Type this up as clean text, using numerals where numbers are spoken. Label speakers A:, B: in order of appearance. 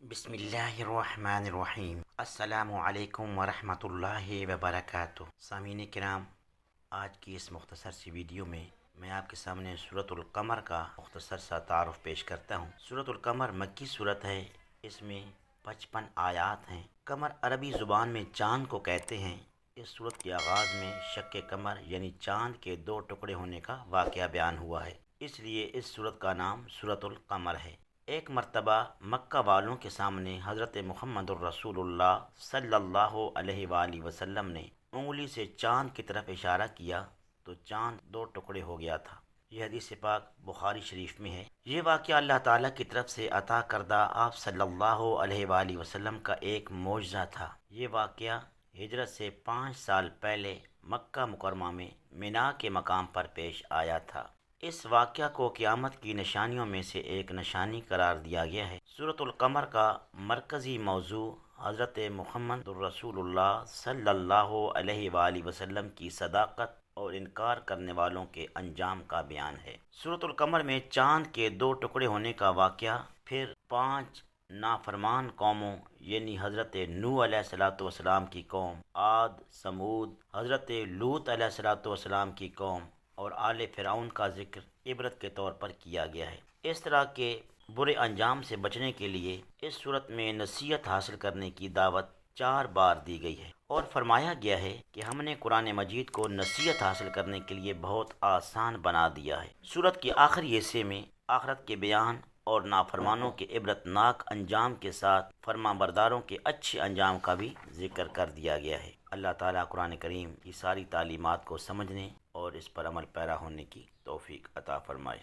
A: بسم اللہ الرحمن الرحیم۔ السلام علیکم ورحمۃ اللہ وبرکاتہ۔ سامعین کرام، آج کی اس مختصر سی ویڈیو میں آپ کے سامنے سورۃ القمر کا مختصر سا تعارف پیش کرتا ہوں۔ سورۃ القمر مکی سورت ہے، اس میں 55 آیات ہیں۔ قمر عربی زبان میں چاند کو کہتے ہیں۔ اس سورت کے آغاز میں شق قمر یعنی چاند کے دو ٹکڑے ہونے کا واقعہ بیان ہوا ہے، اس لیے اس سورت کا نام سورۃ القمر ہے۔ ایک مرتبہ مکہ والوں کے سامنے حضرت محمد الرسول اللہ صلی اللہ علیہ وآلہ وسلم نے انگلی سے چاند کی طرف اشارہ کیا تو چاند دو ٹکڑے ہو گیا تھا۔ یہ حدیث پاک بخاری شریف میں ہے۔ یہ واقعہ اللہ تعالیٰ کی طرف سے عطا کردہ آپ صلی اللہ علیہ وآلہ وسلم کا ایک معجزہ تھا۔ یہ واقعہ ہجرت سے 5 سال پہلے مکہ مکرمہ میں مینا کے مقام پر پیش آیا تھا۔ اس واقعہ کو قیامت کی نشانیوں میں سے ایک نشانی قرار دیا گیا ہے۔ سورۃ القمر کا مرکزی موضوع حضرت محمد الرسول اللہ صلی اللہ علیہ وآلہ وسلم کی صداقت اور انکار کرنے والوں کے انجام کا بیان ہے۔ سورۃ القمر میں چاند کے دو ٹکڑے ہونے کا واقعہ، پھر 5 نافرمان قوموں یعنی حضرت نوح علیہ السلام کی قوم، عاد، سمود، حضرت لوط علیہ السلام کی قوم اور آل فرعون کا ذکر عبرت کے طور پر کیا گیا ہے۔ اس طرح کے برے انجام سے بچنے کے لیے اس صورت میں نصیحت حاصل کرنے کی دعوت 4 بار دی گئی ہے، اور فرمایا گیا ہے کہ ہم نے قرآن مجید کو نصیحت حاصل کرنے کے لیے بہت آسان بنا دیا ہے۔ صورت کے آخری حصے میں آخرت کے بیان اور نافرمانوں کے عبرت ناک انجام کے ساتھ فرما برداروں کے اچھے انجام کا بھی ذکر کر دیا گیا ہے۔ اللہ تعالیٰ قرآن کریم کی ساری تعلیمات کو سمجھنے اور اس پر عمل پیرا ہونے کی توفیق عطا فرمائے۔